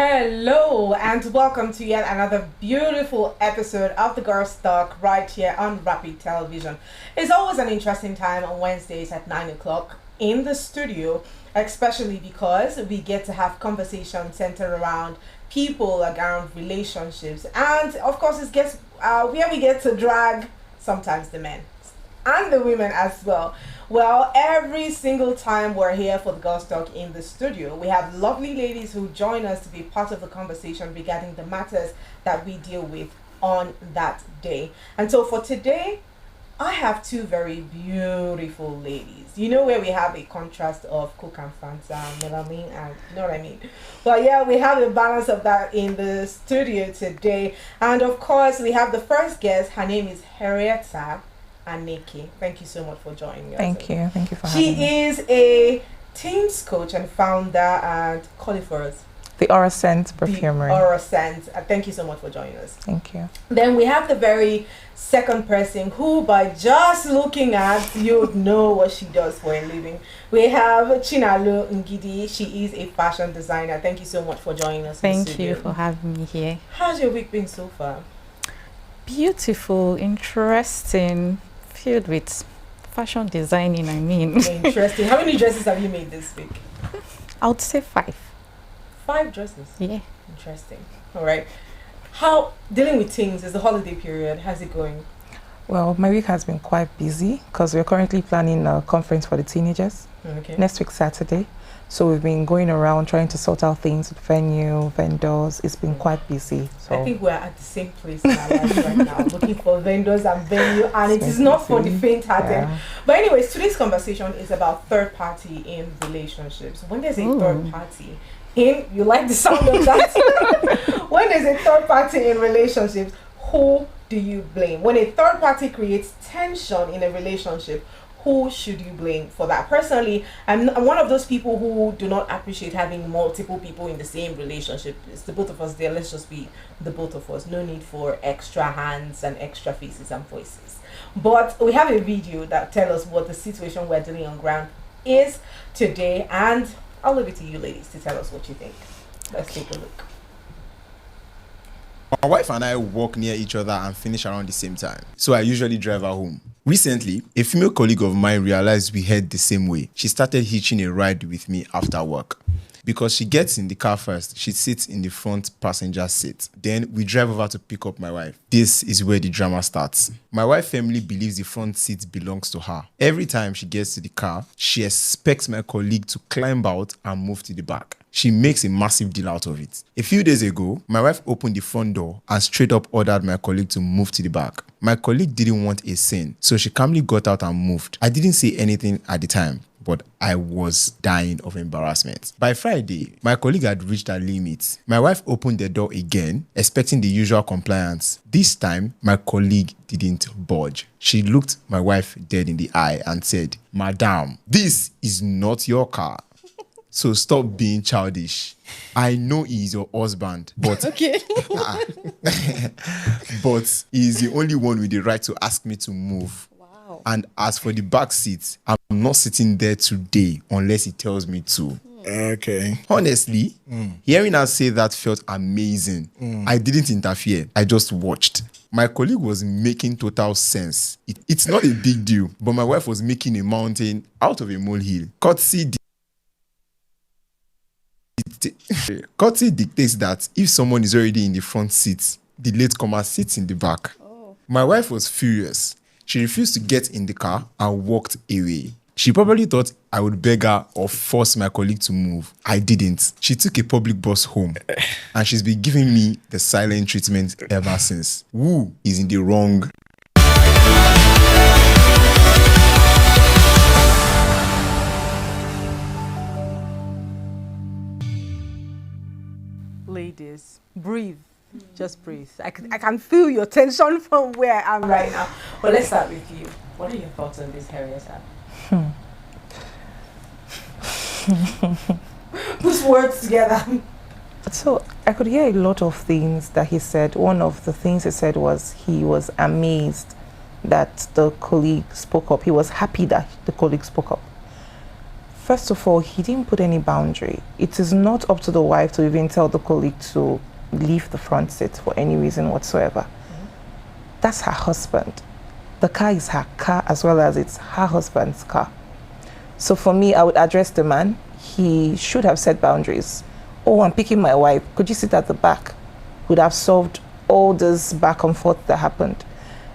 Hello and welcome to yet another beautiful episode of the Girls Talk right here on Rapid Television. It's always an interesting time on Wednesdays at 9 o'clock in the studio, especially because we get to have conversations centered around people, around relationships, and of course it gets where we get to drag sometimes the men and the women as well. Well, every single time we're here for the Girls Talk in the studio, we have lovely ladies who join us to be part of the conversation regarding the matters that we deal with on that day. And so for today, I have two very beautiful ladies. You know where we have a contrast of Coke and Fanta, melanin, and you know what I mean? But yeah, we have a balance of that in the studio today. And of course, we have the first guest. Her name is Henrietta Aneke. Thank you so much for joining us. Thank you for having me. She is a teams coach and founder at Colifer's. The Aura Scent Perfumery. Aura Scent. Thank you so much for joining us. Thank you. Then we have the very second person who, by just looking at, you know what she does for a living. We have Chinalo Ngidi. She is a fashion designer. Thank you so much for joining us. Thank you for having me here. How's your week been so far? Beautiful, interesting, filled with fashion designing, I mean. Interesting. How many dresses have you made this week? I would say 5. 5 dresses? Yeah. Interesting. All right. How, dealing with things, is the holiday period, how's it going? Well, my week has been quite busy because we're currently planning a conference for the teenagers next week, Saturday. So we've been going around trying to sort out things with venue, vendors. It's been quite busy. So I think we're at the same place in our lives right now, looking for vendors and venue, and it is not for the faint-hearted. Yeah. But anyways, today's conversation is about third party in relationships. When there's a third party you like the sound of that? When there's a third party in relationships, who do you blame? When a third party creates tension in a relationship, who should you blame for that? Personally, I'm one of those people who do not appreciate having multiple people in the same relationship. It's the both of us there. Let's just be the both of us. No need for extra hands and extra faces and voices. But we have a video that tells us what the situation we're dealing on ground is today, and I'll leave it to you ladies to tell us what you think. Let's take a look. My wife and I walk near each other and finish around the same time, so I usually drive her home. Recently, a female colleague of mine realized we head the same way. She started hitching a ride with me after work. Because she gets in the car first, she sits in the front passenger seat. Then we drive over to pick up my wife. This is where the drama starts. My wife firmly believes the front seat belongs to her. Every time she gets to the car, she expects my colleague to climb out and move to the back. She makes a massive deal out of it. A few days ago, my wife opened the front door and straight up ordered my colleague to move to the back. My colleague didn't want a scene, so she calmly got out and moved. I didn't say anything at the time, but I was dying of embarrassment. By Friday, my colleague had reached her limit. My wife opened the door again, expecting the usual compliance. This time, my colleague didn't budge. She looked my wife dead in the eye and said, "Madam, this is not your car. So stop being childish. I know he is your husband, but but he is the only one with the right to ask me to move. Wow. And as for the back seat, I'm not sitting there today unless he tells me to." Okay. Honestly, hearing her say that felt amazing. I didn't interfere. I just watched. My colleague was making total sense. It's not a big deal, but my wife was making a mountain out of a molehill. Courtesy dictates that if someone is already in the front seat, the latecomer sits in the back. My wife was furious. She refused to get in the car and walked away. She probably thought I would beg her or force my colleague to move. I didn't. She took a public bus home and she's been giving me the silent treatment ever since. Who is in the wrong? Ladies, breathe. Just breathe. I can feel your tension from where I am right now. But let's start with you. What are your thoughts on this, Henrietta? Put words together. So I could hear a lot of things that he said. One of the things he said was he was amazed that the colleague spoke up. He was happy that the colleague spoke up. First of all, he didn't put any boundary. It is not up to the wife to even tell the colleague to leave the front seat for any reason whatsoever. That's her husband. The car is her car as well as it's her husband's car. So for me, I would address the man. He should have set boundaries. Oh, I'm picking my wife. Could you sit at the back? Would have solved all this back and forth that happened.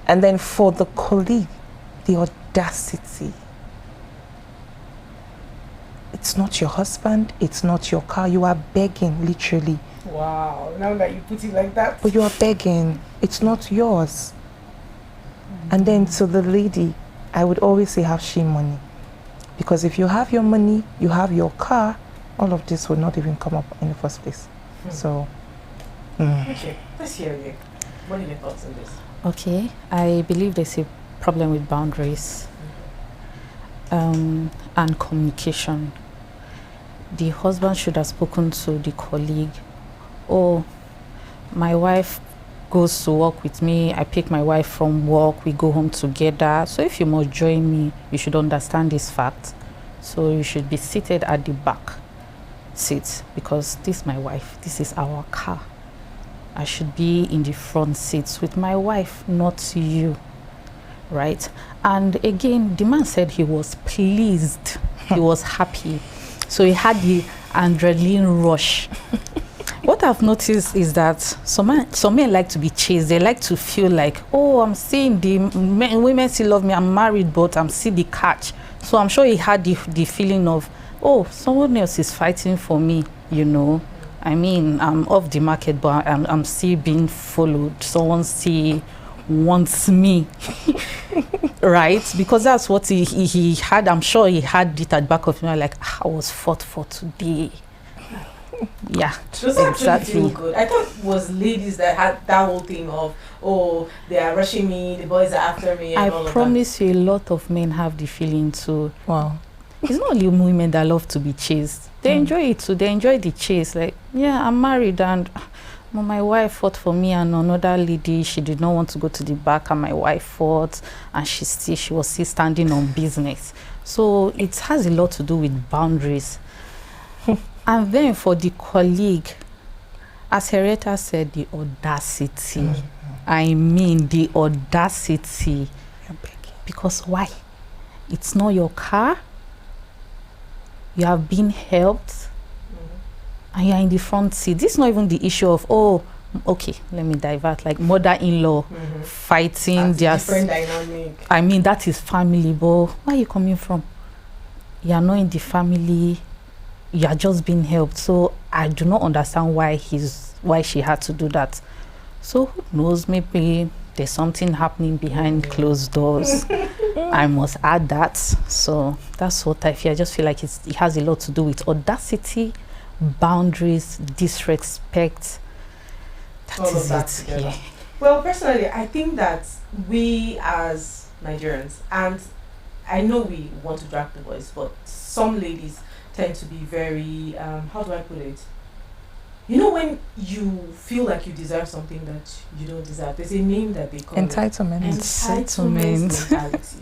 And then for the colleague, the audacity. It's not your husband, it's not your car. You are begging, literally. Wow, now that you put it like that. But you are begging. It's not yours. And then to the lady, I would always say, have she money? Because if you have your money, you have your car, all of this would not even come up in the first place. So, Okay, let's hear you. What are your thoughts on this? Okay, I believe there's a problem with boundaries and communication. The husband should have spoken to the colleague. Oh, my wife goes to work with me. I pick my wife from work. We go home together. So if you must join me, you should understand this fact. So you should be seated at the back seat because this is my wife. This is our car. I should be in the front seats with my wife, not you, right? And again, the man said he was pleased. He was happy. So he had the adrenaline rush. What I've noticed is that some men like to be chased. They like to feel like, oh, I'm seeing the women still love me. I'm married, but I'm still the catch. So I'm sure he had the feeling of, oh, someone else is fighting for me, you know. I mean, I'm off the market, but I'm still being followed. Someone still wants me, right? Because that's what he had. I'm sure he had it at back of him, like, I was fought for today. Yeah, does that exactly feel good? I thought it was ladies that had that whole thing of, oh, they are rushing me, the boys are after me. And all promise you, a lot of men have the feeling too. Wow. It's not only women that love to be chased. They enjoy it too. They enjoy the chase. Like, yeah, I'm married and my wife fought for me and another lady, she did not want to go to the back and my wife fought and she was still standing on business. So it has a lot to do with boundaries. And then for the colleague, as Henrietta said, the audacity. I mean, the audacity. Because why? It's not your car. You have been helped. And you're in the front seat. This is not even the issue of, oh, okay, let me divert. Like mother-in-law fighting. That's different dynamic. I mean, that is family. But where are you coming from? You are not in the family. You are just being helped. So I do not understand why she had to do that. So who knows, maybe there's something happening behind closed doors. I must add that. So that's what I feel. I just feel like it has a lot to do with audacity, boundaries, disrespect. All of that together. Yeah. Well, personally, I think that we as Nigerians, and I know we want to drag the boys, but some ladies tend to be very, how do I put it? You know when you feel like you deserve something that you don't deserve, there's a name that they call entitlement. Entitlement mentality.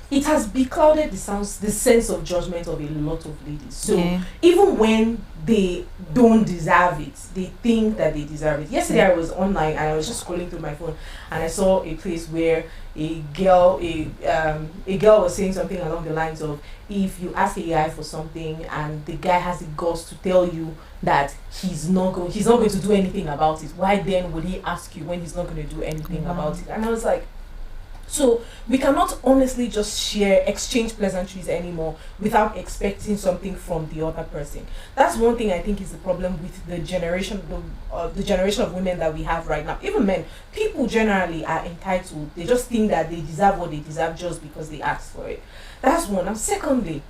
It has beclouded the sense of judgment of a lot of ladies. So even when they don't deserve it, they think that they deserve it. Yesterday I was online and I was just scrolling through my phone and I saw a place where a girl was saying something along the lines of, if you ask a guy for something and the guy has the guts to tell you that he's not going to do anything about it, why then would he ask you when he's not going to do anything about it? And I was like, so we cannot honestly just exchange pleasantries anymore without expecting something from the other person. That's one thing I think is the problem with the generation of women that we have right now. Even men, people generally are entitled. They just think that they deserve what they deserve just because they ask for it. That's one. And secondly,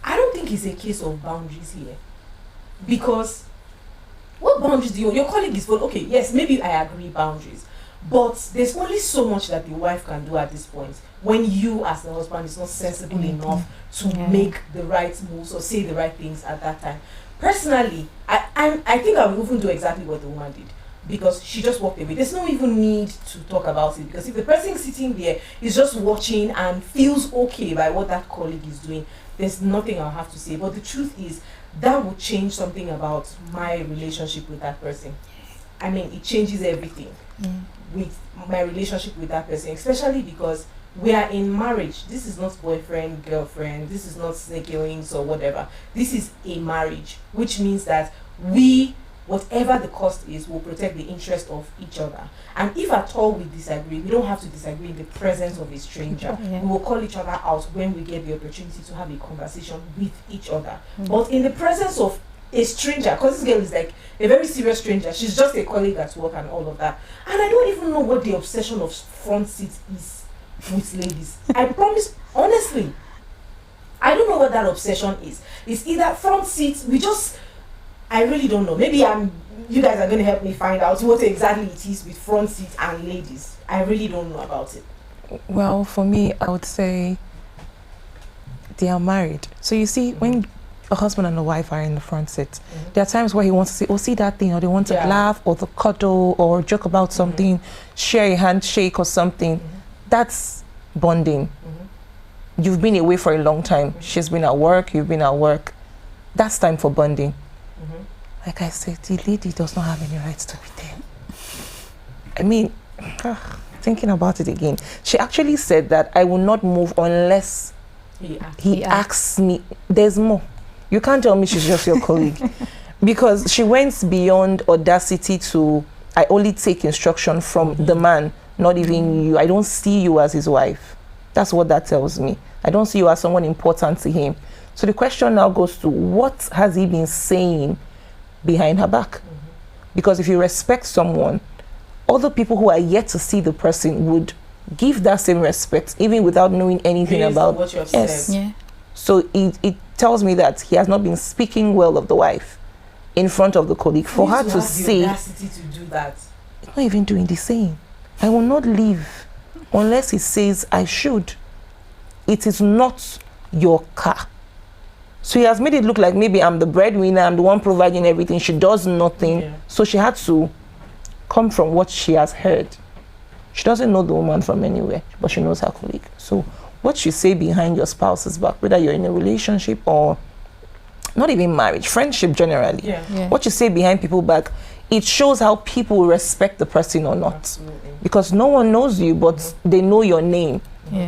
I don't think it's a case of boundaries here. Because what boundaries do your colleague is for? Okay, yes, maybe I agree boundaries. But there's only so much that the wife can do at this point when you as the husband is not sensible enough to make the right moves or say the right things at that time. Personally, I think I would even do exactly what the woman did. because she just walked away. There's no even need to talk about it, because if the person sitting there is just watching and feels okay by what that colleague is doing, there's nothing I'll have to say. But the truth is, that would change something about my relationship with that person. I mean, it changes everything with my relationship with that person, especially because we are in marriage. This is not boyfriend, girlfriend. This is not snakings or whatever. This is a marriage, which means that we, whatever the cost is, will protect the interest of each other. And if at all we disagree, we don't have to disagree in the presence of a stranger. We will call each other out when we get the opportunity to have a conversation with each other. But in the presence of a stranger, because this girl is like a very serious stranger, she's just a colleague at work and all of that. And I don't even know what the obsession of front seat is with ladies. I promise, honestly, I don't know what that obsession is. It's either front seat, I really don't know. Maybe you guys are going to help me find out what exactly it is with front seat and ladies. I really don't know about it. Well, for me, I would say they are married. So you see, when a husband and a wife are in the front seat, there are times where he wants to say, oh, see that thing, or they want to laugh or to cuddle or joke about something, share a handshake or something. That's bonding. You've been away for a long time. She's been at work, you've been at work. That's time for bonding. Like I said, the lady does not have any rights to be there. I mean, thinking about it again, she actually said that I will not move unless he asks me. There's more. You can't tell me she's just your colleague. Because she went beyond audacity to, I only take instruction from the man, not even you. I don't see you as his wife. That's what that tells me. I don't see you as someone important to him. So the question now goes to, what has he been saying behind her back? Because if you respect someone, other people who are yet to see the person would give that same respect, even without knowing anything about what you have said. So it tells me that he has not been speaking well of the wife in front of the colleague. For her to say, the audacity to do that. He's not even doing the same. I will not leave unless he says I should. It is not your car. So he has made it look like maybe I'm the breadwinner, I'm the one providing everything. She does nothing. So she had to come from what she has heard. She doesn't know the woman from anywhere, but she knows her colleague. So what you say behind your spouse's back, whether you're in a relationship or not even marriage, friendship generally, what you say behind people's back, it shows how people respect the person or not. Absolutely. Because no one knows you, but they know your name.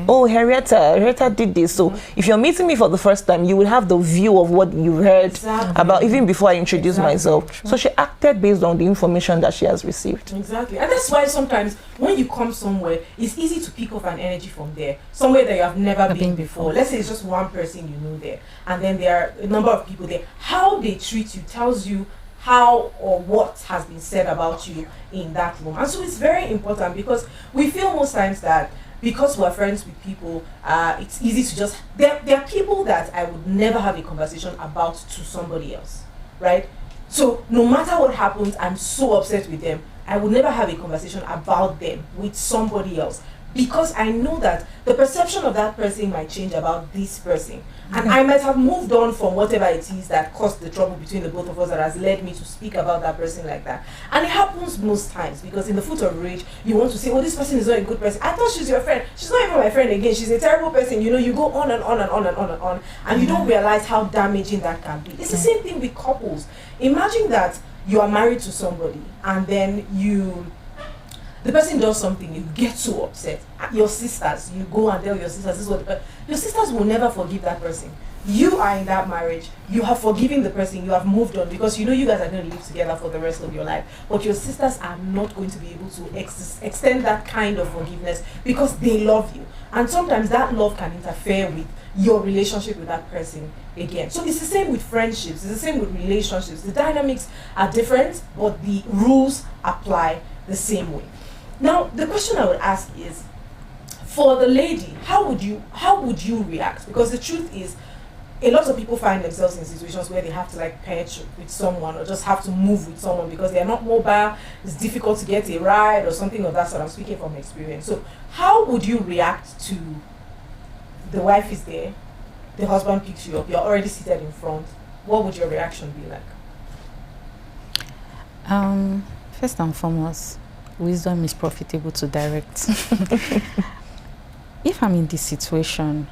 Oh, Henrietta did this. So if you're meeting me for the first time, you will have the view of what you've heard about even before I introduce myself. So she acted based on the information that she has received. Exactly. And that's why sometimes when you come somewhere, it's easy to pick up an energy from there. Somewhere that you have never been before. Let's say it's just one person you know there. And then there are a number of people there. How they treat you tells you how or what has been said about you in that room. And so it's very important, because we feel most times that because we're friends with people, it's easy to just, there are people that I would never have a conversation about to somebody else, right? So no matter what happens, I'm so upset with them, I would never have a conversation about them with somebody else, because I know that the perception of that person might change about this person. And I might have moved on from whatever it is that caused the trouble between the both of us that has led me to speak about that person like that. And it happens most times, because in the foot of rage, you want to say, oh, this person is not a good person. I thought she's your friend. She's not even my friend again. She's a terrible person. You know, you go on and on and on and on and on. And you don't realize how damaging that can be. It's the same thing with couples. Imagine that you are married to somebody, and then the person does something, you get so upset. Your sisters, you go and tell your sisters, this is what your sisters will never forgive that person. You are in that marriage, you have forgiven the person, you have moved on, because you know you guys are going to live together for the rest of your life. But your sisters are not going to be able to extend that kind of forgiveness, because they love you. And sometimes that love can interfere with your relationship with that person again. So it's the same with friendships, it's the same with relationships. The dynamics are different, but the rules apply the same way. Now, the question I would ask is, for the lady, how would you react? Because the truth is, a lot of people find themselves in situations where they have to like patch with someone, or just have to move with someone because they are not mobile, it's difficult to get a ride or something of that sort. I'm speaking from experience. So how would you react to the wife is there, the husband picks you up, you're already seated in front? What would your reaction be like? First and foremost, wisdom is profitable to direct. If I'm in this situation,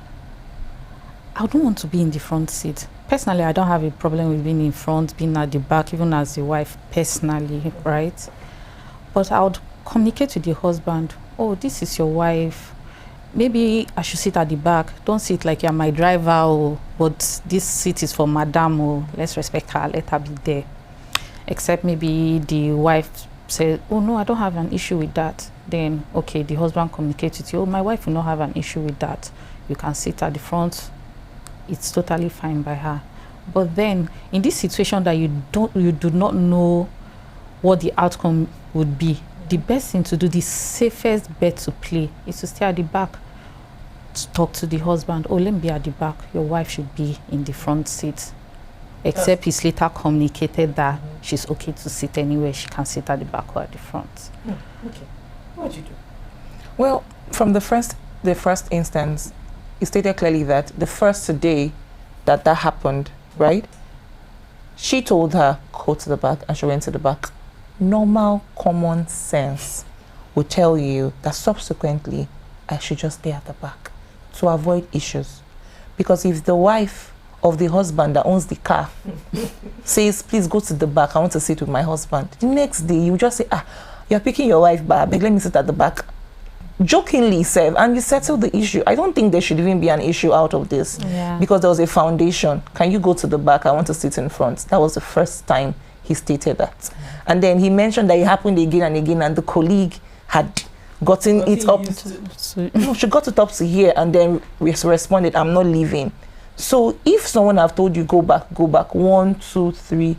I don't want to be in the front seat. Personally, I don't have a problem with being in front, being at the back, even as a wife, personally, right? But I would communicate with the husband, oh, this is your wife. Maybe I should sit at the back. Don't sit like you're my driver, or but this seat is for madam, or let's respect her, let her be there. Except maybe the wife says, oh no, I don't have an issue with that. Then, okay, the husband communicates with you, oh, my wife will not have an issue with that. You can sit at the front. It's totally fine by her. But then, in this situation that you do not know what the outcome would be, the best thing to do, the safest bet to play, is to stay at the back, to talk to the husband. Oh, let me be at the back. Your wife should be in the front seat. Except he's later communicated that she's okay to sit anywhere. She can sit at the back or at the front. Okay. What would you do? Well, from the first instance, it stated clearly that the first day that happened, right? She told her, go to the back, and she went to the back. Normal common sense would tell you that subsequently I should just stay at the back to avoid issues. Because if the wife of the husband that owns the car says, please go to the back, I want to sit with my husband, the next day you just say, you're picking your wife back, let me sit at the back. Jokingly said, and you settle the issue. I don't think there should even be an issue out of this, because there was a foundation. Can you go to the back? I want to sit in front. That was the first time he stated that. And then he mentioned that it happened again and again, and the colleague had gotten it up no, she got it up to here, and then we responded, I'm not leaving. So if someone have told you go back 1, 2, 3,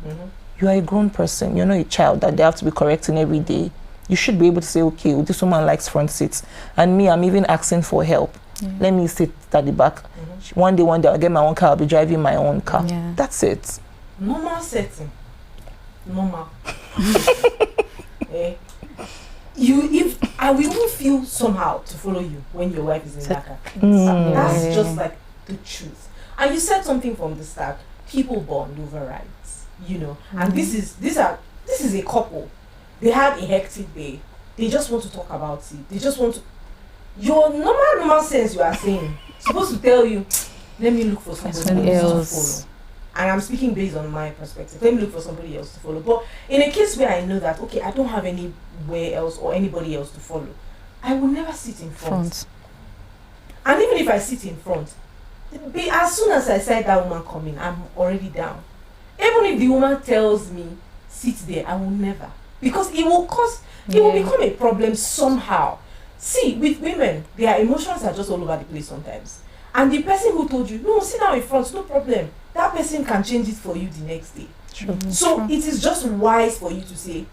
you are a grown person, you're not a child that they have to be correcting every day. You should be able to say, okay, this woman likes front seats, and me, I'm even asking for help. Let me sit at the back. One day I'll get my own car, I'll be driving my own car. That's it. Normal setting. Normal. I will even feel somehow to follow you when your wife is in that car. That's just like the truth. And you said something from the start. People bond over rights, and this is a couple. They had a hectic day. They just want to talk about it. They just want to. Your normal sense, you are saying, supposed to tell you, let me look for somebody else to follow. And I'm speaking based on my perspective. Let me look for somebody else to follow. But in a case where I know that, okay, I don't have anywhere else or anybody else to follow, I will never sit in front. And even if I sit in front, as soon as I said that woman coming, I'm already down. Even if the woman tells me, sit there, I will never. Because it will become a problem somehow. See, with women, their emotions are just all over the place sometimes. And the person who told you, no, sit down in front, no problem. That person can change it for you the next day. So it is just wise for you to say,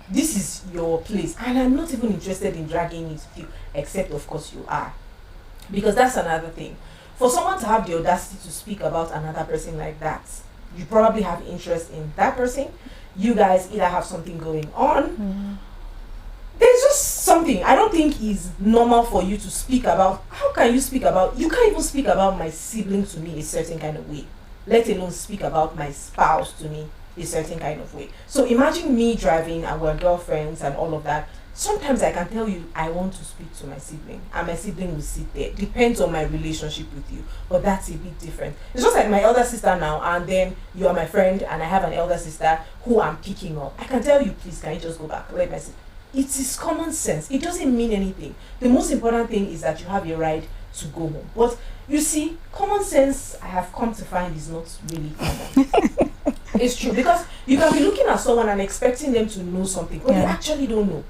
this is your place. And I'm not even interested in dragging it with you, except of course you are. Because that's another thing. For someone to have the audacity to speak about another person like that, you probably have interest in that person. You guys either have something going on. There's just something I don't think is normal for you to speak about. How can you speak about, you can't even speak about my sibling to me a certain kind of way, let alone speak about my spouse to me a certain kind of way. So imagine me driving and we're girlfriends and all of that. Sometimes I can tell you I want to speak to my sibling, and my sibling will sit there. Depends on my relationship with you, but that's a bit different. It's just like my elder sister now, and then you are my friend, and I have an elder sister who I'm picking up. I can tell you, please, can you just go back? Let me see. It is common sense. It doesn't mean anything. The most important thing is that you have a right to go home. But you see, common sense, I have come to find, is not really common. It's true, because you can be looking at someone and expecting them to know something, but they actually don't know.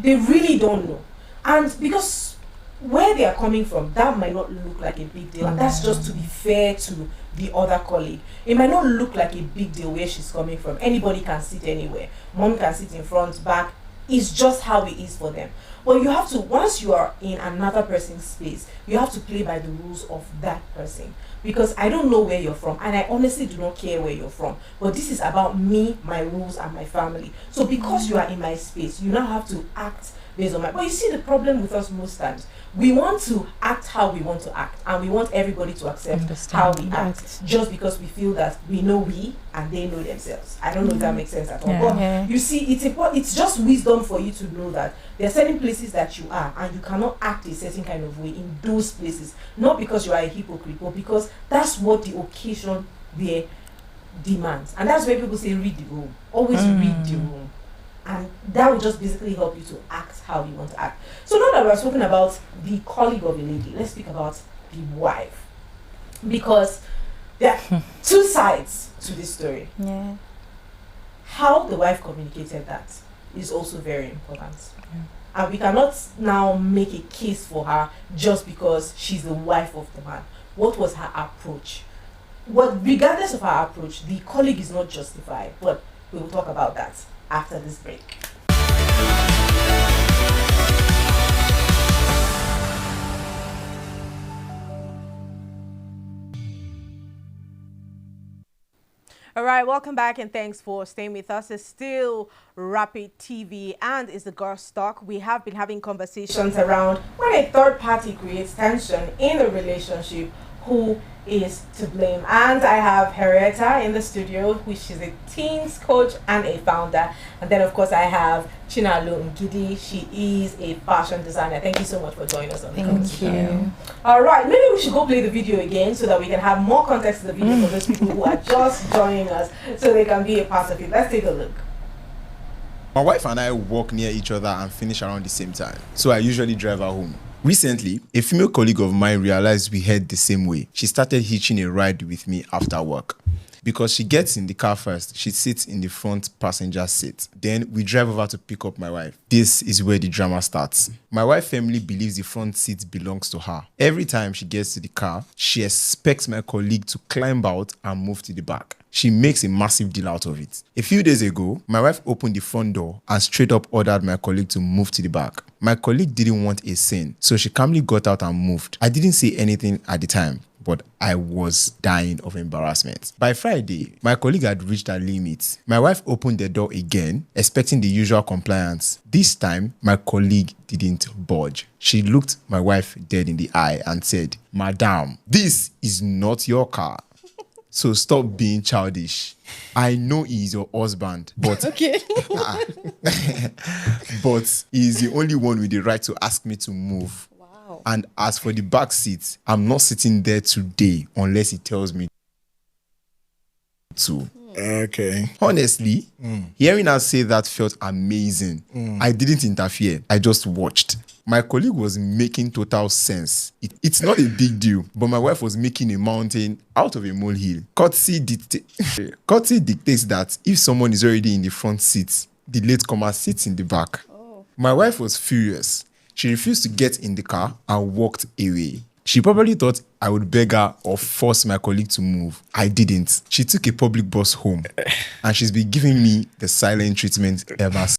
They really don't know. And because where they are coming from, that might not look like a big deal. And that's just to be fair to the other colleague. It might not look like a big deal where she's coming from. Anybody can sit anywhere. Mom can sit in front, back. It's just how it is for them. But you have to, once you are in another person's space, you have to play by the rules of that person. Because I don't know where you're from, and I honestly do not care where you're from. But this is about me, my rules, and my family. So because you are in my space, you now have to act based on my. But you see, the problem with us most times, we want to act how we want to act, and we want everybody to accept how we act, just because we feel that we know we and they know themselves. I don't know if that makes sense at all. But you see, it's important. It's just wisdom for you to know that there are certain places that you are, and you cannot act a certain kind of way in those places, not because you are a hypocrite, but because that's what the occasion there demands. And that's where people say, read the room. Always read the room. And that will just basically help you to act how you want to act. So now that we're talking about the colleague of a lady, let's speak about the wife. Because there are two sides to this story. Yeah. How the wife communicated that is also very important. And we cannot now make a case for her just because she's the wife of the man. What was her approach? Well, regardless of her approach, the colleague is not justified. But we will talk about that after this break. All right, welcome back and thanks for staying with us. It's still Rapid TV and it's the Girls Talk. We have been having conversations around when a third party creates tension in a relationship, who is to blame. And I have Henrietta in the studio, which is a teens coach and a founder. And then of course I have Chinalu Ngidi. She is a fashion designer. Thank you so much for joining us on the conversation. Thank you. All right, maybe we should go play the video again so that we can have more context to the video for those people who are just joining us, so they can be a part of it. Let's take a look. My wife and I walk near each other and finish around the same time, so I usually drive her home. Recently, a female colleague of mine realized we head the same way. She started hitching a ride with me after work. Because she gets in the car first, she sits in the front passenger seat. Then we drive over to pick up my wife. This is where the drama starts. My wife firmly believes the front seat belongs to her. Every time she gets to the car, she expects my colleague to climb out and move to the back. She makes a massive deal out of it. A few days ago, my wife opened the front door and straight up ordered my colleague to move to the back. My colleague didn't want a scene, so she calmly got out and moved. I didn't say anything at the time, but I was dying of embarrassment. By Friday, my colleague had reached her limit. My wife opened the door again, expecting the usual compliance. This time, my colleague didn't budge. She looked my wife dead in the eye and said, "Madam, this is not your car. So stop being childish. I know he's your husband, but Okay. but he's the only one with the right to ask me to move. Wow. And as for the back seat, I'm not sitting there today unless he tells me to." Okay. Honestly, hearing her say that felt amazing. I didn't interfere. I just watched. My colleague was making total sense. It's not a big deal, but my wife was making a mountain out of a molehill. Courtesy dictates that if someone is already in the front seat, the latecomer sits in the back. My wife was furious. She refused to get in the car and walked away. She probably thought I would beg her or force my colleague to move. I didn't. She took a public bus home, and she's been giving me the silent treatment ever since.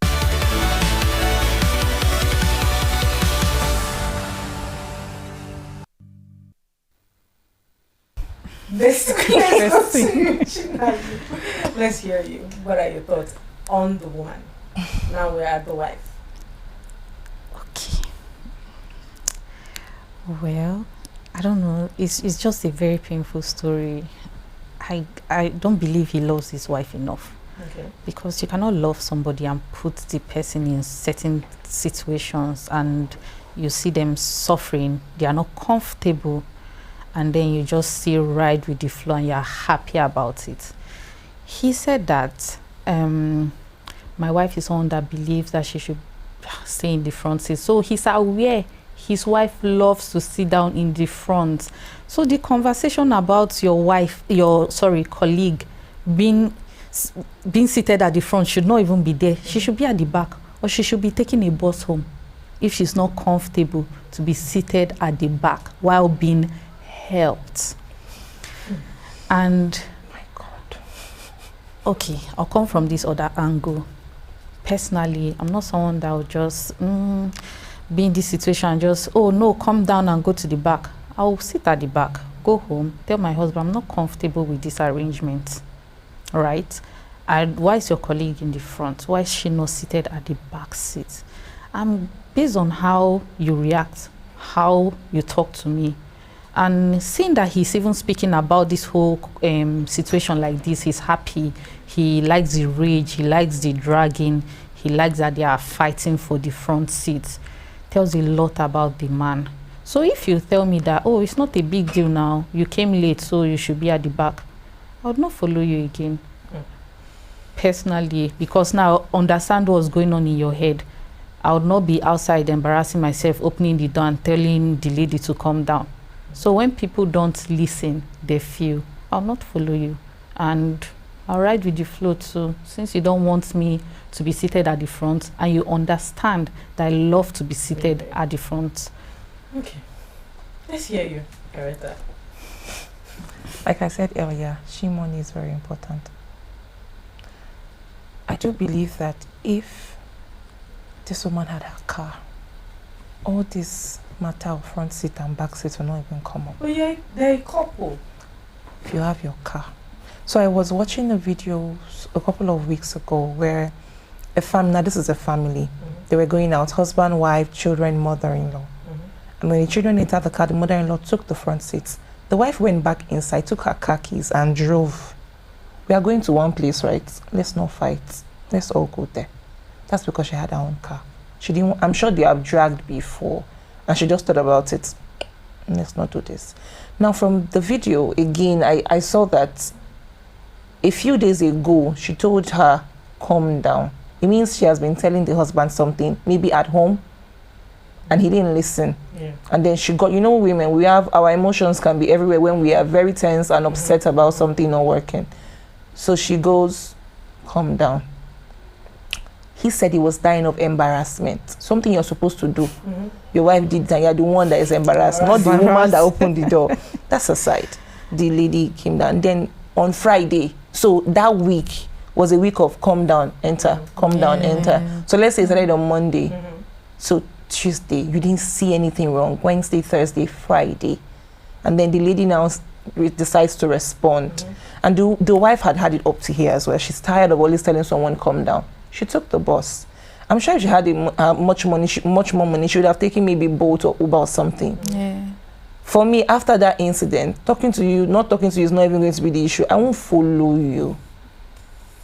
Let's hear you. What are your thoughts on the woman? Now we're at the wife. Okay. Well, I don't know. It's just a very painful story. I don't believe he loves his wife enough. Okay. Because you cannot love somebody and put the person in certain situations and you see them suffering, they are not comfortable, and then you just see ride with the flow and you're happy about it. He said that my wife is someone that believes that she should stay in the front seat. So he's aware his wife loves to sit down in the front. So the conversation about your wife, colleague being seated at the front should not even be there. She should be at the back, or she should be taking a bus home if she's not comfortable to be seated at the back while being helped. And my God. Okay, I'll come from this other angle. Personally, I'm not someone that will just be in this situation and just, oh no, come down and go to the back. I'll sit at the back, go home, tell my husband I'm not comfortable with this arrangement, right? And why is your colleague in the front? Why is she not seated at the back seat? Based on how you react, how you talk to me, and seeing that he's even speaking about this whole situation like this, he's happy, he likes the rage, he likes the dragging, he likes that they are fighting for the front seat, tells a lot about the man. So if you tell me that, oh, it's not a big deal now, you came late, so you should be at the back, I would not follow you again. Personally, because now understand what's going on in your head. I would not be outside embarrassing myself, opening the door and telling the lady to come down. So when people don't listen, they feel, I'll not follow you. And I'll ride with the flow too, since you don't want me to be seated at the front and you understand that I love to be seated at the front. Okay. Let's hear you, Caretta. Like I said earlier, money is very important. I do believe that if this woman had her car, all this matter of front seat and back seat will not even come up. But yeah, they're a couple. If you have your car. So I was watching a video a couple of weeks ago where a family, now this is a family, they were going out, husband, wife, children, mother-in-law. And when the children entered the car, the mother-in-law took the front seats. The wife went back inside, took her car keys and drove. We are going to one place, right? Let's not fight. Let's all go there. That's because she had her own car. She didn't. I'm sure they have dragged before, and she just thought about it. Let's not do this. Now, from the video again, I saw that a few days ago she told her, "Calm down." It means she has been telling the husband something, maybe at home, and he didn't listen. Yeah. And then she got, women, we have, our emotions can be everywhere when we are very tense and upset about something not working. So she goes, calm down. He said he was dying of embarrassment. Something you're supposed to do. Your wife did, and you're the one that is embarrassed, not the woman that opened the door. That's aside. The lady came down. Then on Friday, so that week was a week of calm down, enter, calm down, enter. So let's say it started on Monday. So Tuesday, you didn't see anything wrong. Wednesday, Thursday, Friday. And then the lady now decides to respond. And the wife had it up to here as well. She's tired of always telling someone, calm down. She took the bus. I'm sure if she had much more money, she would have taken maybe Bolt or Uber or something. Yeah. For me, after that incident, talking to you, not talking to you is not even going to be the issue. I won't follow you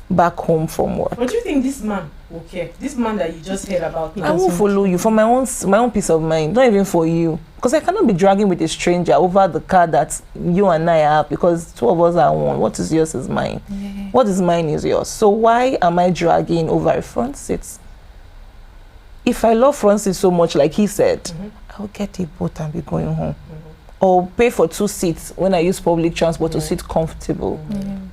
back home from work. But do you think this man will care? This man that you just heard about? I won't follow you for my own peace of mind, not even for you. Because I cannot be dragging with a stranger over the car that you and I have, because two of us are one. What is yours is mine. Yeah. What is mine is yours. So why am I dragging over a front seat? If I love front seat so much, like he said, I'll get a boat and be going home. Or pay for 2 seats when I use public transport to sit comfortable.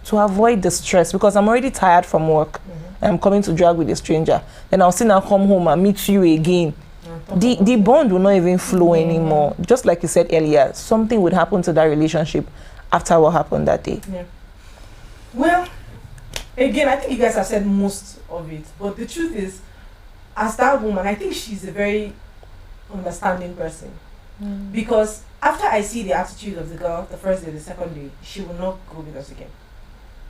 To avoid the stress, because I'm already tired from work. I'm coming to drag with a stranger. Then I'll still now come home and meet you again. The bond will not even flow anymore. Just like you said earlier, something would happen to that relationship after what happened that day. Yeah. Well, again, I think you guys have said most of it. But the truth is, as that woman, I think she's a very understanding person. Because after I see the attitude of the girl, the first day, the second day, she will not go with us again.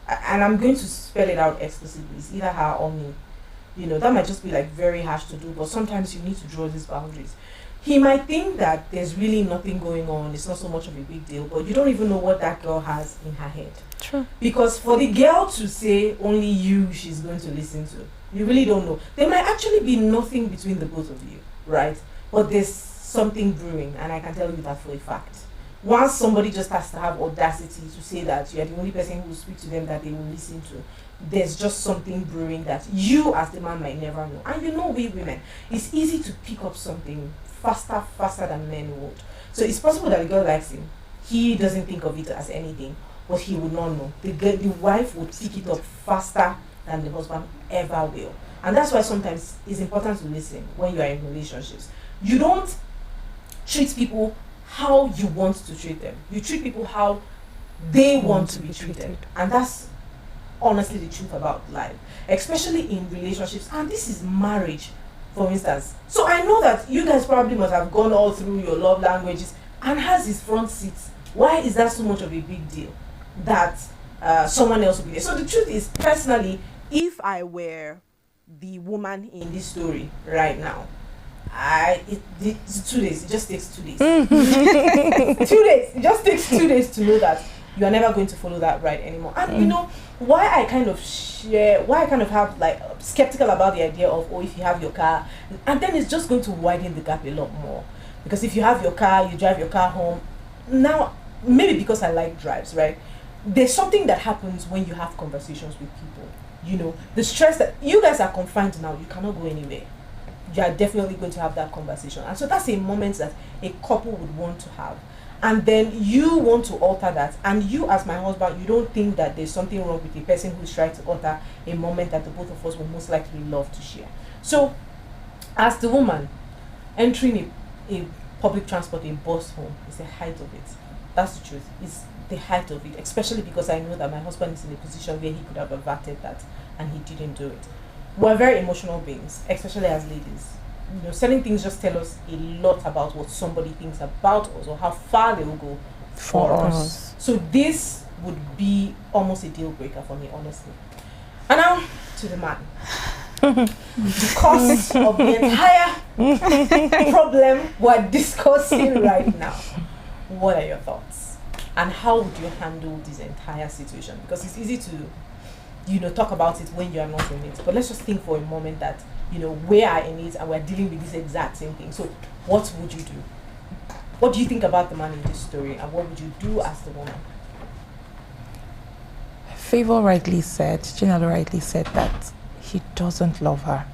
And I'm going to spell it out explicitly. It's either her or me. That might just be like very harsh to do, but sometimes you need to draw these boundaries. He might think that there's really nothing going on, it's not so much of a big deal, but you don't even know what that girl has in her head. True. Because for the girl to say only you she's going to listen to, you really don't know. There might actually be nothing between the both of you, right? But there's something brewing, and I can tell you that for a fact. Once somebody just has to have audacity to say that you're the only person who will speak to them that they will listen to, there's just something brewing that you as the man might never know. And we women, it's easy to pick up something faster than men would. So it's possible that the girl likes him. He doesn't think of it as anything, but he would not know. The wife would pick it up faster than the husband ever will. And that's why sometimes it's important to listen when you are in relationships. You don't treat people how you want to treat them. You treat people how they want to be treated. And that's honestly the truth about life, especially in relationships. And this is marriage for instance. So I know that you guys probably must have gone all through your love languages, and has his front seat. Why is that so much of a big deal that someone else will be there? So the truth is, personally, if I were the woman in this story right now, it's 2 days. It just takes 2 days. 2 days. It just takes 2 days to know that you are never going to follow that ride anymore. And you know why I kind of have like skeptical about the idea of, oh, if you have your car, and then it's just going to widen the gap a lot more. Because if you have your car, you drive your car home. Now, maybe because I like drives, right? There's something that happens when you have conversations with people. You know, the stress that you guys are confined now, you cannot go anywhere. You are definitely going to have that conversation. And so that's a moment that a couple would want to have. And then you want to alter that. And you, as my husband, you don't think that there's something wrong with the person who's trying to alter a moment that the both of us will most likely love to share. So, as the woman, entering a public transport, a bus home, is the height of it. That's the truth. It's the height of it, especially because I know that my husband is in a position where he could have averted that, and he didn't do it. We're very emotional beings, especially as ladies. You know, certain things just tell us a lot about what somebody thinks about us or how far they will go for us. So this would be almost a deal breaker for me, honestly. And now to the man. The cause of the entire problem we're discussing right now. What are your thoughts? And how would you handle this entire situation? Because it's easy to, you know, talk about it when you are not in it. But let's just think for a moment that, you know, we are in it and we're dealing with this exact same thing. So what would you do? What do you think about the man in this story, and what would you do as the woman? Favor rightly said, Chinelo rightly said that he doesn't love her.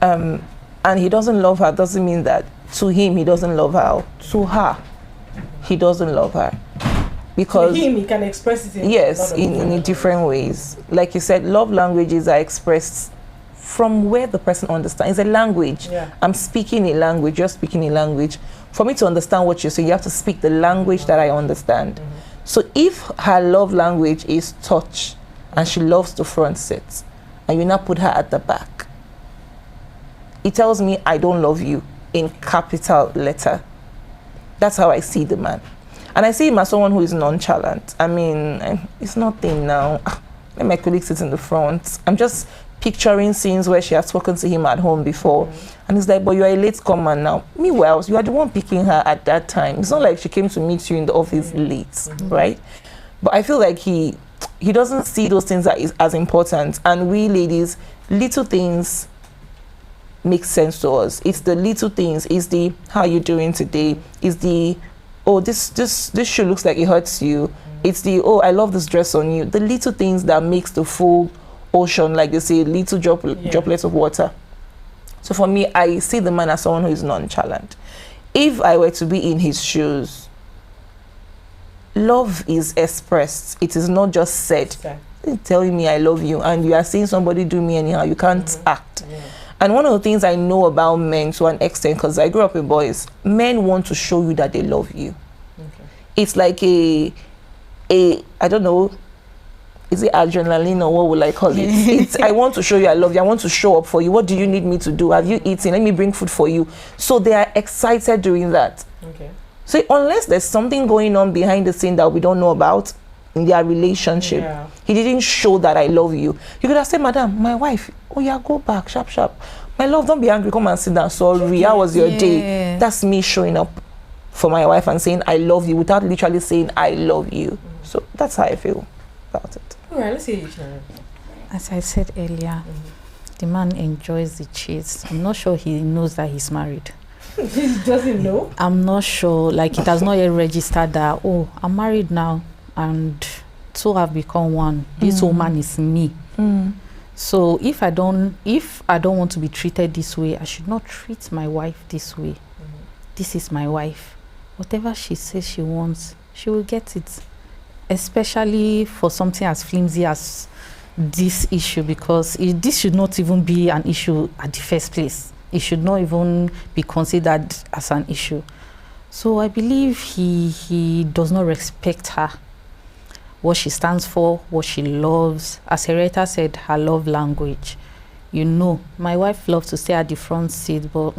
And he doesn't love her doesn't mean that to him he doesn't love her. To her, he doesn't love her. Because to him, he can express it in different ways. Like you said, love languages are expressed from where the person understands. It's a language. Yeah. I'm speaking a language, you're speaking a language. For me to understand what you're saying, you have to speak the language that I understand. So if her love language is touch, and she loves the front seat, and you now put her at the back, it tells me I don't love you in capital letter. That's how I see the man. And I see him as someone who is nonchalant. I mean, it's nothing now. Let my colleague sit in the front. I'm just picturing scenes where she has spoken to him at home before. And he's like, but you're a late comer now. Meanwhile, you are the one picking her at that time. It's not like she came to meet you in the office late, right? But I feel like he doesn't see those things as important. And we ladies, little things make sense to us. It's the little things. It's the, how you doing today? It's the, oh, this shoe looks like it hurts you. It's the, oh, I love this dress on you. The little things that makes the full ocean, like they say, little droplets of water. So for me, I see the man as someone who is nonchalant. If I were to be in his shoes, love is expressed. It is not just said. Telling me I love you, and you are seeing somebody do me anyhow, you can't act. And one of the things I know about men to an extent, because I grew up with boys, men want to show you that they love you. It's like a I don't know, is it adrenaline or what would I call it? It's, I want to show you I love you. I want to show up for you. What do you need me to do? Have you eaten? Let me bring food for you. So they are excited doing that. So unless there's something going on behind the scene that we don't know about in their relationship, he didn't show that I love you. You could have said, madam, my wife, oh yeah, go back, sharp, sharp. My love, don't be angry, come and sit down. Sorry, how was your day? That's me showing up for my wife and saying I love you without literally saying I love you. So that's how I feel about it. All right, let's see you. As I said earlier, the man enjoys the chase. I'm not sure he knows that he's married. He doesn't know? I'm not sure, like it has not yet registered that, oh, I'm married now and two have become one. This woman is me. So if I don't want to be treated this way, I should not treat my wife this way. This is my wife. Whatever she says she wants, she will get it. Especially for something as flimsy as this issue, because this should not even be an issue at the first place. It should not even be considered as an issue. So I believe he does not respect her, what she stands for, what she loves. As Hereta said, her love language. My wife loves to stay at the front seat, but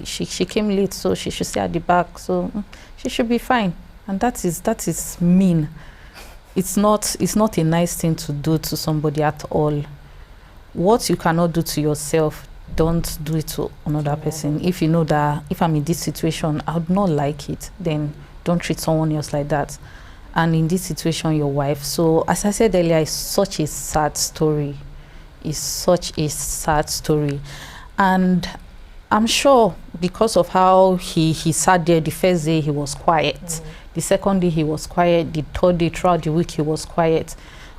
she came late, so she should stay at the back, so she should be fine. And that is mean. It's not a nice thing to do to somebody at all. What you cannot do to yourself, don't do it to another person. If you know that if I'm in this situation, I would not like it, then don't treat someone else like that. And in this situation, your wife. So as I said earlier, it's such a sad story. It's such a sad story. And I'm sure because of how he sat there, the first day he was quiet. The second day he was quiet. The third day throughout the week he was quiet.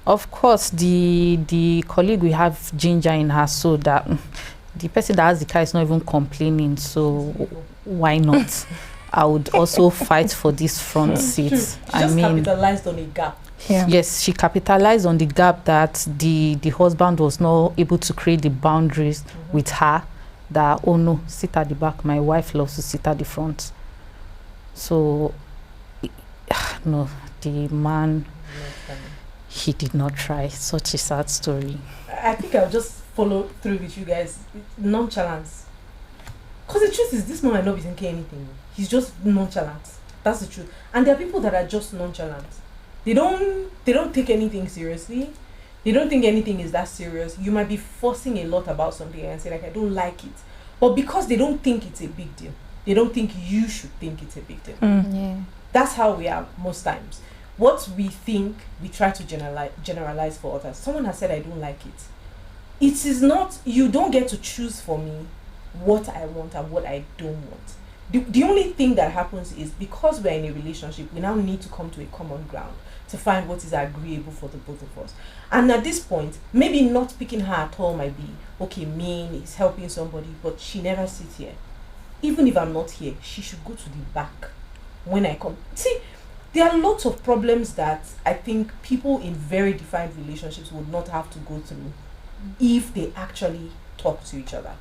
Of course, the colleague we have ginger in her, so that the person that has the car is not even complaining. So why not? I would also fight for this front seat. She capitalized on a gap. Yeah. Yes, she capitalized on the gap that the husband was not able to create the boundaries with her. That, oh no, sit at the back. My wife loves to sit at the front. So, no, the man, he did not try. Such a sad story. I think I'll just follow through with you guys. Nonchalance. Because the truth is, this man might not be thinking anything. He's just nonchalant. That's the truth. And there are people that are just nonchalant. They don't take anything seriously. They don't think anything is that serious. You might be forcing a lot about something and say, like, I don't like it. But because they don't think it's a big deal, they don't think you should think it's a big deal. Yeah. That's how we are most times. What we think, we try to generalize for others. Someone has said, I don't like it. It is not, you don't get to choose for me what I want and what I don't want. The only thing that happens is because we're in a relationship, we now need to come to a common ground to find what is agreeable for the both of us. And at this point, maybe not picking her at all might be, okay, mean, is helping somebody, but she never sits here. Even if I'm not here, she should go to the back when I come. See, there are lots of problems that I think people in very defined relationships would not have to go through if they actually talk to each other.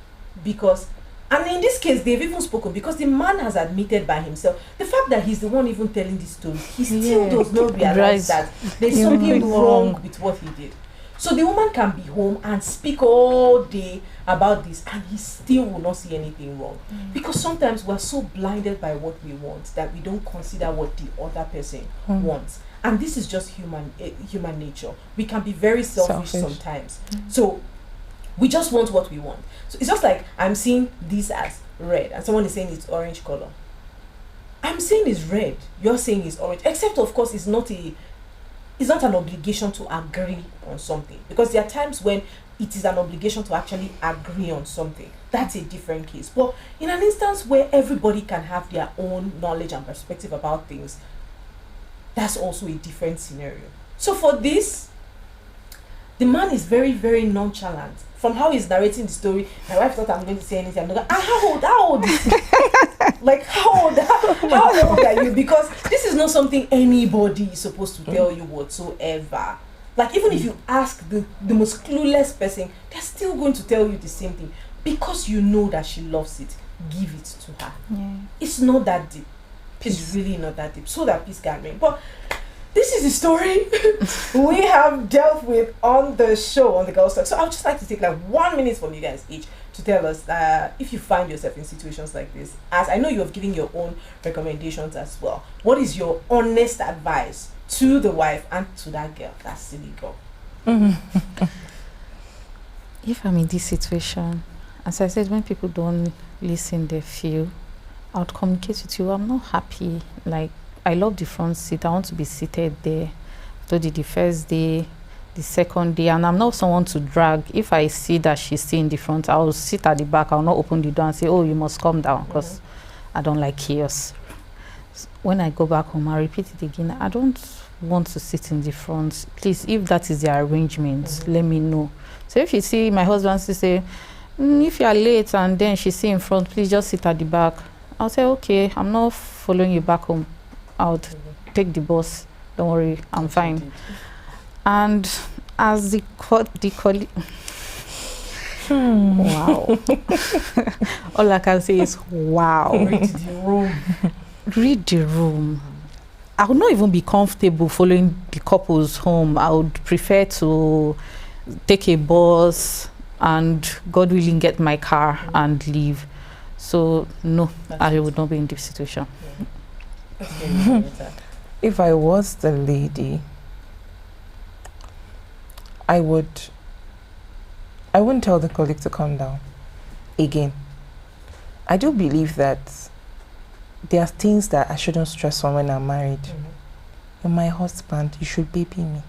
Because, and in this case, they've even spoken because the man has admitted by himself. The fact that he's the one even telling this story, he still does not realize that there's something wrong with what he did. So the woman can be home and speak all day about this and he still will not see anything wrong. Because sometimes we're so blinded by what we want that we don't consider what the other person wants. And this is just human nature. We can be very selfish sometimes. So we just want what we want. So it's just like I'm seeing this as red and someone is saying it's orange color. I'm saying it's red. You're saying it's orange. Except of course it's not an obligation to agree on something. Because there are times when it is an obligation to actually agree on something. That's a different case. But in an instance where everybody can have their own knowledge and perspective about things, that's also a different scenario. So for this, the man is very, very nonchalant. From how he's narrating the story, my wife thought I'm going to say anything. I'm not going, how old is he? Like, how old are you? Because this is not something anybody is supposed to tell you whatsoever. Like, even if you ask the most clueless person, they're still going to tell you the same thing. Because you know that she loves it, give it to her. Yeah. It's not that deep. It's really not that deep. So that peace can reign. But this is the story we have dealt with on the show, on the Girls Talk. So I would just like to take like 1 minute from you guys each to tell us if you find yourself in situations like this. As I know you have given your own recommendations as well. What is your honest advice to the wife and to that girl, that silly girl? If I'm in this situation, as I said, when people don't listen, they feel, I would communicate with you. I'm not happy. Like, I love the front seat. I want to be seated there. So the first day, the second day, and I'm not someone to drag. If I see that she's still in the front, I'll sit at the back. I'll not open the door and say, oh, you must come down, because I don't like chaos. When I go back home, I repeat it again. I don't want to sit in the front. Please, if that is the arrangement, let me know. So if you see my husband say, if you are late and then she's in front, please just sit at the back. I'll say, okay, I'm not following you back home. I'll take the bus. Don't worry, I'm fine. And as the colleague, wow. All I can say is wow. Read the room. Read the room. I would not even be comfortable following the couples home. I would prefer to take a bus, and God willing get my car and leave. So no, I would not be in this situation. If I was the lady, I wouldn't tell the colleague to calm down. Again, I do believe that there are things that I shouldn't stress on when I'm married. You're my husband, you should baby me.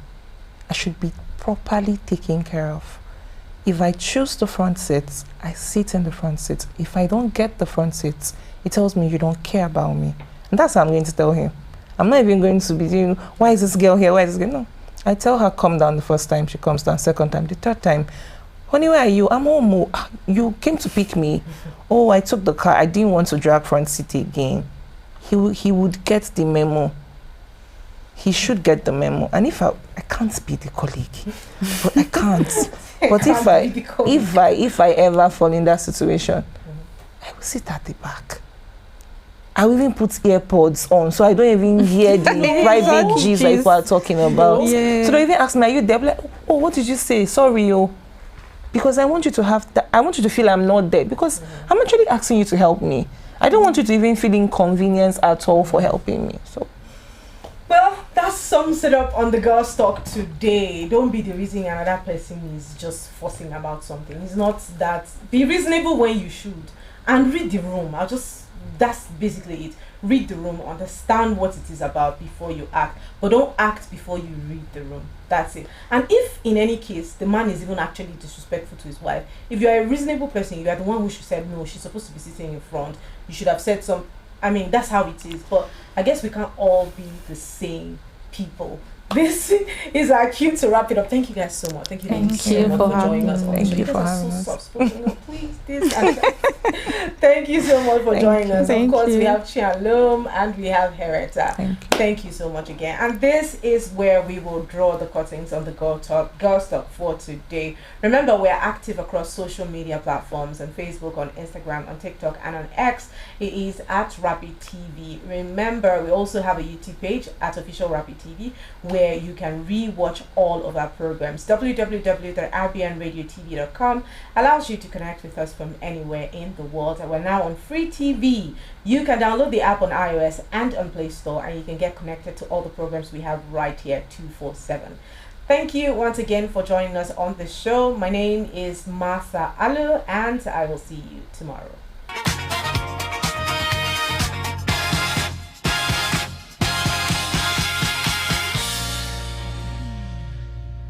I should be properly taken care of. If I choose the front seat, I sit in the front seat. If I don't get the front seat, it tells me you don't care about me. And that's how I'm going to tell him. I'm not even going to be doing, why is this girl here? Why is this girl? No. I tell her, calm down the first time. She comes down. Second time. The third time, honey, where are you? I'm home. Oh, you came to pick me. Oh, I took the car. I didn't want to drag front seat again. He would get the memo. He should get the memo. And if I can't be the colleague, but I can't. But if I ever fall in that situation, I will sit at the back. I will even put earpods on so I don't even hear the private G's that people are talking about. Yeah. So they even ask me, are you there? Like, oh, what did you say? Sorry, oh. Because I want you to have that. I want you to feel I'm not there because I'm actually asking you to help me. I don't want you to even feel inconvenience at all for helping me. So. Well, that sums it up on the Girls Talk today. Don't be the reason another person is just fussing about something. It's not that. Be reasonable when you should. And read the room. That's basically it. Read the room. Understand what it is about before you act. But don't act before you read the room. That's it. And if in any case the man is even actually disrespectful to his wife, if you're a reasonable person, you are the one who should say no, she's supposed to be sitting in front. You should have said some. I mean, that's how it is. But I guess we can't all be the same people. This is our cue to wrap it up. Thank you guys so much. Thank you so much for joining us. Thank you for having us. Please, this and thank you so much for joining us. Of course, we have Chialum and we have Hereta. Thank you so much again. And this is where we will draw the curtains on the Girls Talk for today. Remember, we are active across social media platforms on Facebook, on Instagram, on TikTok, and on X. It is at Rapid TV. Remember, we also have a YouTube page at Official Rapid TV where you can re-watch all of our programs. www.rbnradiotv.com allows you to connect with us from anywhere in the world. And we're now on free TV. You can download the app on iOS and on Play Store, and you can get connected to all the programs we have right here 247. Thank you once again for joining us on the show. My name is Martha Alu, and I will see you tomorrow.